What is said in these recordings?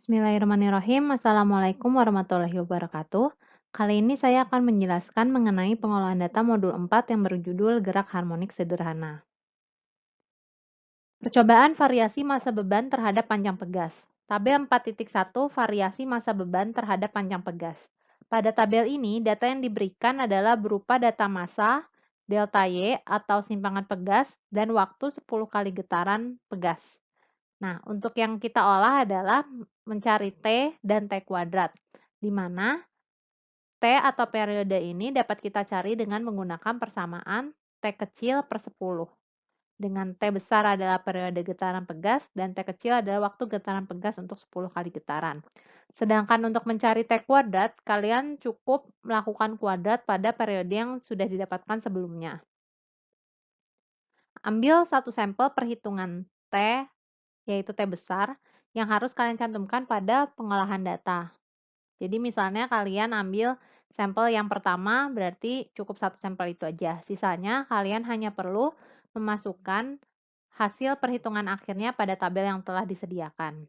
Bismillahirrahmanirrahim. Assalamualaikum warahmatullahi wabarakatuh. Kali ini saya akan menjelaskan mengenai pengolahan data modul 4 yang berjudul Gerak Harmonik Sederhana. Percobaan variasi massa beban terhadap panjang pegas. Tabel 4.1 variasi massa beban terhadap panjang pegas. Pada tabel ini, data yang diberikan adalah berupa data massa, delta Y atau simpangan pegas, dan waktu 10 kali getaran pegas. Nah, untuk yang kita olah adalah mencari T dan T kuadrat, di mana T atau periode ini dapat kita cari dengan menggunakan persamaan T kecil per 10. Dengan T besar adalah periode getaran pegas dan T kecil adalah waktu getaran pegas untuk 10 kali getaran. Sedangkan untuk mencari T kuadrat, kalian cukup melakukan kuadrat pada periode yang sudah didapatkan sebelumnya. Ambil satu sampel perhitungan T, yaitu T besar, yang harus kalian cantumkan pada pengolahan data. Jadi misalnya kalian ambil sampel yang pertama, berarti cukup satu sampel itu aja. Sisanya kalian hanya perlu memasukkan hasil perhitungan akhirnya pada tabel yang telah disediakan.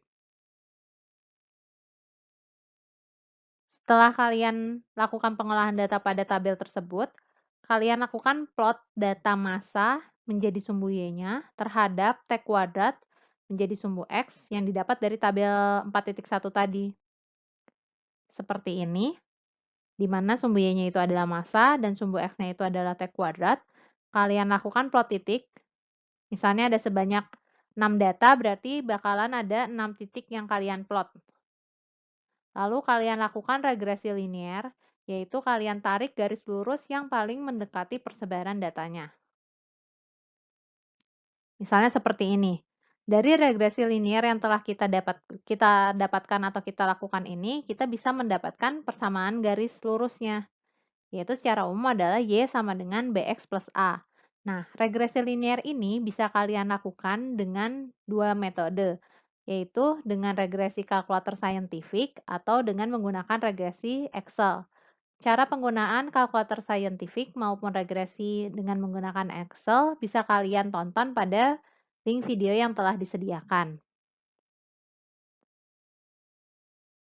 Setelah kalian lakukan pengolahan data pada tabel tersebut, kalian lakukan plot data massa menjadi sumbu Y-nya terhadap T kuadrat menjadi sumbu X yang didapat dari tabel 4.1 tadi. Seperti ini, di mana sumbu Y-nya itu adalah massa dan sumbu X-nya itu adalah T kuadrat. Kalian lakukan plot titik, misalnya ada sebanyak 6 data, berarti bakalan ada 6 titik yang kalian plot. Lalu kalian lakukan regresi linier, yaitu kalian tarik garis lurus yang paling mendekati persebaran datanya. Misalnya seperti ini. Dari regresi linier yang telah kita dapatkan atau kita lakukan ini, kita bisa mendapatkan persamaan garis lurusnya, yaitu secara umum adalah Y sama dengan BX plus A. Nah, regresi linier ini bisa kalian lakukan dengan dua metode, yaitu dengan regresi kalkulator saintifik atau dengan menggunakan regresi Excel. Cara penggunaan kalkulator saintifik maupun regresi dengan menggunakan Excel bisa kalian tonton pada link video yang telah disediakan.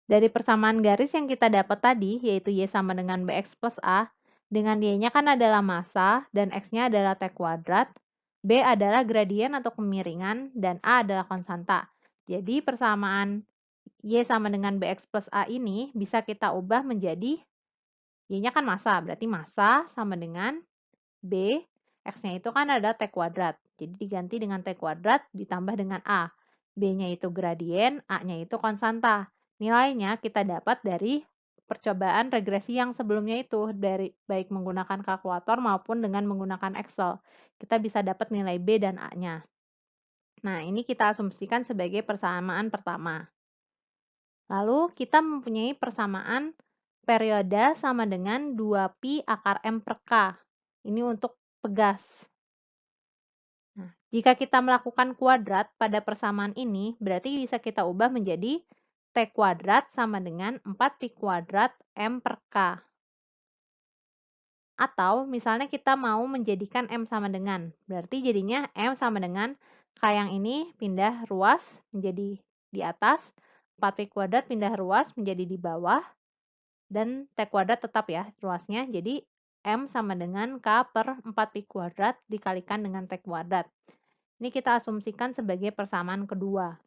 Dari persamaan garis yang kita dapat tadi, yaitu Y sama dengan BX plus A, dengan Y-nya kan adalah massa, dan X-nya adalah T kuadrat, B adalah gradien atau kemiringan, dan A adalah konstanta. Jadi persamaan Y sama dengan BX plus A ini bisa kita ubah menjadi Y-nya kan massa, berarti massa sama dengan B, X-nya itu kan ada T kuadrat. Jadi diganti dengan T kuadrat ditambah dengan A. B-nya itu gradien, A-nya itu konstanta. Nilainya kita dapat dari percobaan regresi yang sebelumnya itu, dari baik menggunakan kalkulator maupun dengan menggunakan Excel. Kita bisa dapat nilai B dan A-nya. Nah, ini kita asumsikan sebagai persamaan pertama. Lalu kita mempunyai persamaan periode sama dengan 2pi akar M per K. Ini untuk pegas. Nah, jika kita melakukan kuadrat pada persamaan ini, berarti bisa kita ubah menjadi T kuadrat sama dengan 4pi kuadrat M per K. Atau misalnya kita mau menjadikan M sama dengan, berarti jadinya M sama dengan K yang ini pindah ruas menjadi di atas, 4pi kuadrat pindah ruas menjadi di bawah, dan T kuadrat tetap ya ruasnya, jadi M sama dengan K per 4pi kuadrat dikalikan dengan T kuadrat. Ini kita asumsikan sebagai persamaan kedua.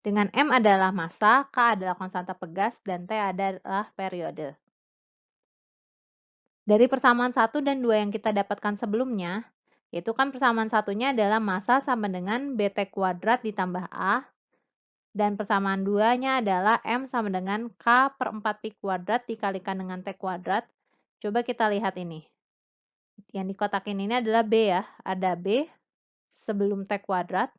Dengan M adalah massa, K adalah konstanta pegas, dan T adalah periode. Dari persamaan 1 dan 2 yang kita dapatkan sebelumnya, yaitu kan persamaan satunya adalah massa sama dengan BT kuadrat ditambah A, dan persamaan 2-nya adalah M sama dengan K per 4pi kuadrat dikalikan dengan T kuadrat. Coba kita lihat ini. Yang dikotakin ini adalah B ya, ada B sebelum T kuadrat.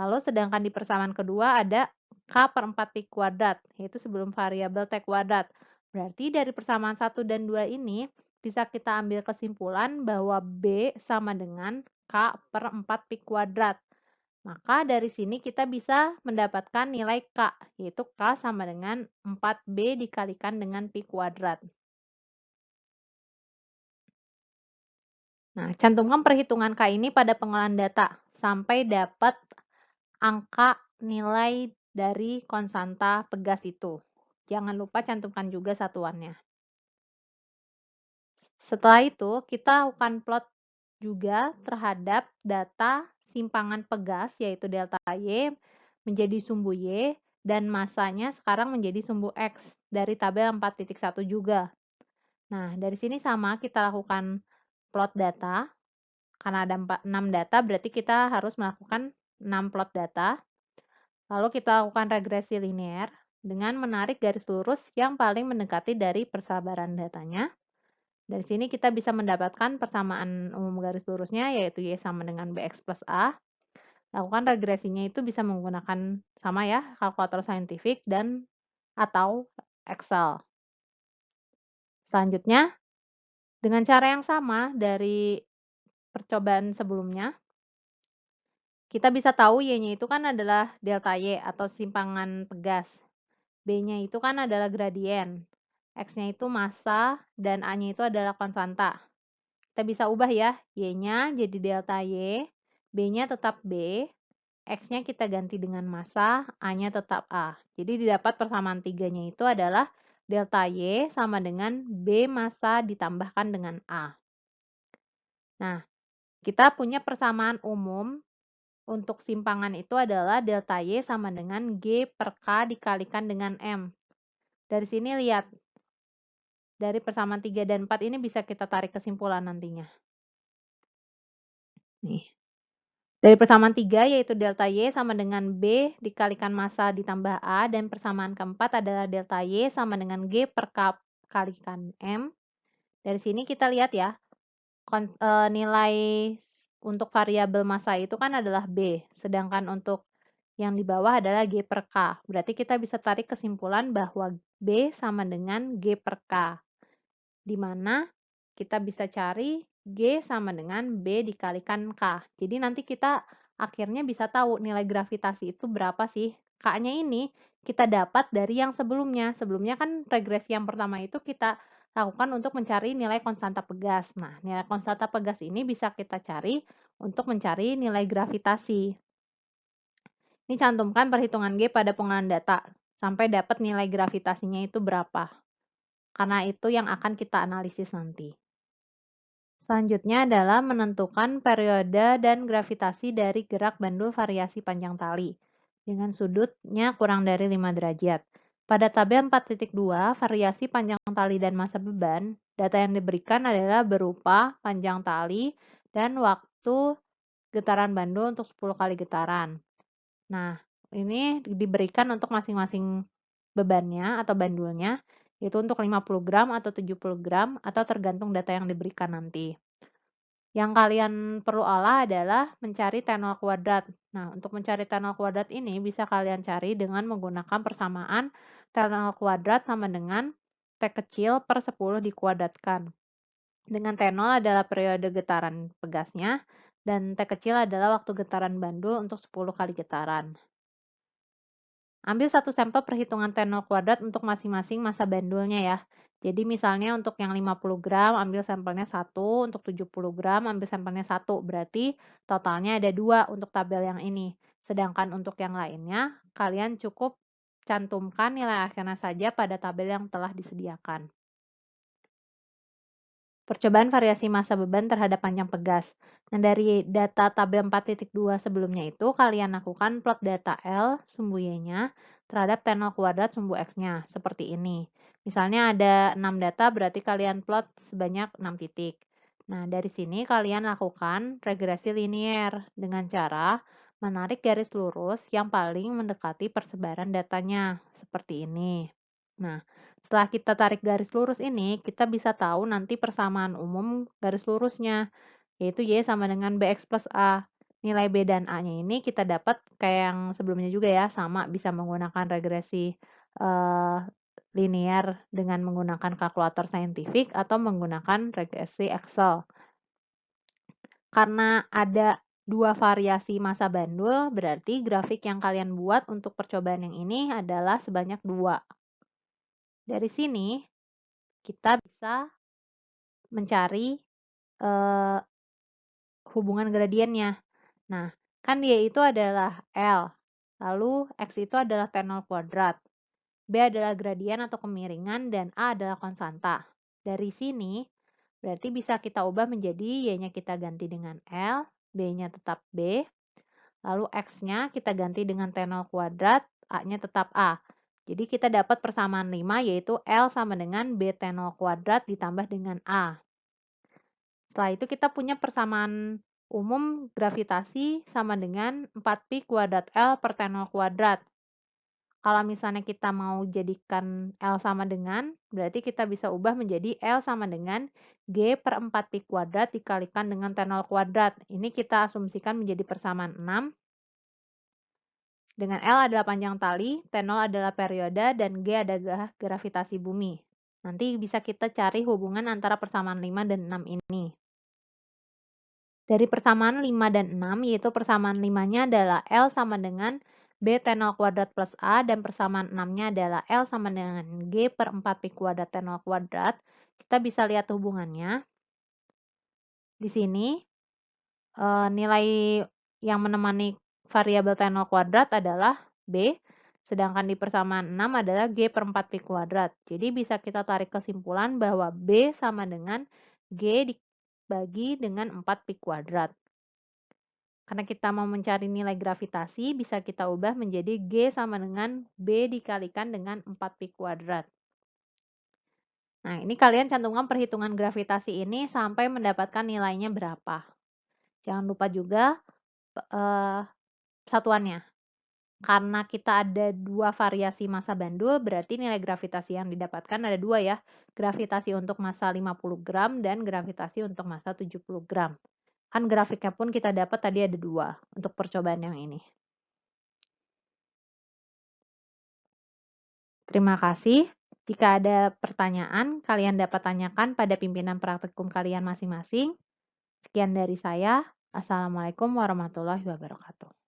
Lalu sedangkan di persamaan kedua ada K per 4pi kuadrat, yaitu sebelum variabel T kuadrat. Berarti dari persamaan 1 dan 2 ini bisa kita ambil kesimpulan bahwa B sama dengan K per 4pi kuadrat. Maka dari sini kita bisa mendapatkan nilai K, yaitu K sama dengan 4B dikalikan dengan pi kuadrat. Nah, cantumkan perhitungan K ini pada pengolahan data sampai dapat angka nilai dari konstanta pegas itu. Jangan lupa cantumkan juga satuannya. Setelah itu, kita lakukan plot juga terhadap data simpangan pegas, yaitu delta Y menjadi sumbu Y, dan masanya sekarang menjadi sumbu X dari tabel 4.1 juga. Nah, dari sini sama kita lakukan plot data. Karena ada 6 data, berarti kita harus melakukan 6 plot data. Lalu kita lakukan regresi linear dengan menarik garis lurus yang paling mendekati dari persabaran datanya. Dari sini kita bisa mendapatkan persamaan umum garis lurusnya, yaitu Y sama dengan BX plus A. Lakukan regresinya itu bisa menggunakan sama ya, kalkulator saintifik dan atau Excel. Selanjutnya, dengan cara yang sama dari percobaan sebelumnya, kita bisa tahu Y-nya itu kan adalah delta Y atau simpangan pegas. B-nya itu kan adalah gradien. X-nya itu massa dan A-nya itu adalah konstanta. Kita bisa ubah ya, Y-nya jadi delta Y, B-nya tetap B, X-nya kita ganti dengan massa, A-nya tetap A. Jadi didapat persamaan tiganya itu adalah delta Y sama dengan B massa ditambahkan dengan A. Nah, kita punya persamaan umum untuk simpangan itu adalah delta Y sama dengan G per K dikalikan dengan M. Dari sini lihat, dari persamaan 3 dan 4 ini bisa kita tarik kesimpulan nantinya. Nih. Dari persamaan 3 yaitu delta Y sama dengan B dikalikan massa ditambah A, dan persamaan keempat adalah delta Y sama dengan G per K kalikan M. Dari sini kita lihat ya, nilai untuk variabel massa itu kan adalah B, sedangkan untuk yang di bawah adalah G per K. Berarti kita bisa tarik kesimpulan bahwa B sama dengan G per K, di mana kita bisa cari G sama dengan B dikalikan K. Jadi nanti kita akhirnya bisa tahu nilai gravitasi itu berapa sih. K-nya ini kita dapat dari yang sebelumnya. Sebelumnya kan regresi yang pertama itu kita lakukan untuk mencari nilai konstanta pegas. Nah, nilai konstanta pegas ini bisa kita cari untuk mencari nilai gravitasi. Ini cantumkan perhitungan G pada pengolahan data sampai dapat nilai gravitasinya itu berapa. Karena itu yang akan kita analisis nanti. Selanjutnya adalah menentukan periode dan gravitasi dari gerak bandul variasi panjang tali dengan sudutnya kurang dari 5 derajat. Pada tabel 4.2, variasi panjang tali dan massa beban, data yang diberikan adalah berupa panjang tali dan waktu getaran bandul untuk 10 kali getaran. Nah, ini diberikan untuk masing-masing bebannya atau bandulnya, yaitu untuk 50 gram atau 70 gram atau tergantung data yang diberikan nanti. Yang kalian perlu olah adalah mencari T0 kuadrat. Nah, untuk mencari T0 kuadrat ini bisa kalian cari dengan menggunakan persamaan T0 kuadrat sama dengan T kecil per 10 dikuadratkan. Dengan T0 adalah periode getaran pegasnya, dan T kecil adalah waktu getaran bandul untuk 10 kali getaran. Ambil satu sampel perhitungan T0 kuadrat untuk masing-masing massa bandulnya ya. Jadi misalnya untuk yang 50 gram ambil sampelnya 1, untuk 70 gram ambil sampelnya 1. Berarti totalnya ada 2 untuk tabel yang ini. Sedangkan untuk yang lainnya, kalian cukup cantumkan nilai akhirnya saja pada tabel yang telah disediakan. Percobaan variasi massa beban terhadap panjang pegas. Nah, dari data tabel 4.2 sebelumnya itu, kalian lakukan plot data L, sumbu Y-nya, terhadap T0 kuadrat sumbu X-nya, seperti ini. Misalnya ada 6 data, berarti kalian plot sebanyak 6 titik. Nah, dari sini kalian lakukan regresi linear dengan cara menarik garis lurus yang paling mendekati persebaran datanya, seperti ini. Nah, setelah kita tarik garis lurus ini, kita bisa tahu nanti persamaan umum garis lurusnya, yaitu Y sama dengan BX plus A. Nilai B dan A-nya ini kita dapat kayak yang sebelumnya juga ya, sama bisa menggunakan regresi linear dengan menggunakan kalkulator saintifik atau menggunakan regresi Excel. Karena ada 2 variasi massa bandul, berarti grafik yang kalian buat untuk percobaan yang ini adalah sebanyak 2. Dari sini, kita bisa mencari hubungan gradiennya. Nah, Kan Y itu adalah L, lalu X itu adalah T0 kuadrat, B adalah gradien atau kemiringan, dan A adalah konstanta. Dari sini, berarti bisa kita ubah menjadi Y-nya kita ganti dengan L, B-nya tetap B, lalu X-nya kita ganti dengan T0 kuadrat, A-nya tetap A. Jadi kita dapat persamaan 5 yaitu L sama dengan B T0 kuadrat ditambah dengan A. Setelah itu kita punya persamaan umum gravitasi sama dengan 4pi kuadrat L per T0 kuadrat. Kalau misalnya kita mau jadikan L sama dengan, berarti kita bisa ubah menjadi L sama dengan G per 4pi kuadrat dikalikan dengan T0 kuadrat. Ini kita asumsikan menjadi persamaan 6. Dengan L adalah panjang tali, T0 adalah periode, dan G adalah gravitasi bumi. Nanti bisa kita cari hubungan antara persamaan 5 dan 6 ini. Dari persamaan 5 dan 6, yaitu persamaan 5-nya adalah L sama dengan B T0 kuadrat plus A, dan persamaan 6-nya adalah L sama dengan G per 4pi kuadrat T0 kuadrat. Kita bisa lihat hubungannya. Di sini, nilai yang menemani variabel T0 kuadrat adalah B, sedangkan di persamaan 6 adalah G per 4pi kuadrat. Jadi bisa kita tarik kesimpulan bahwa B sama dengan G dibagi dengan 4pi kuadrat. Karena kita mau mencari nilai gravitasi, bisa kita ubah menjadi G sama dengan B dikalikan dengan 4pi kuadrat. Nah, ini kalian cantumkan perhitungan gravitasi ini sampai mendapatkan nilainya berapa. Jangan lupa juga satuannya. Karena kita ada 2 variasi massa bandul, berarti nilai gravitasi yang didapatkan ada 2 ya. Gravitasi untuk massa 50 gram dan gravitasi untuk massa 70 gram. Kan grafiknya pun kita dapat tadi ada 2 untuk percobaan yang ini. Terima kasih. Jika ada pertanyaan, kalian dapat tanyakan pada pimpinan praktikum kalian masing-masing. Sekian dari saya. Assalamualaikum warahmatullahi wabarakatuh.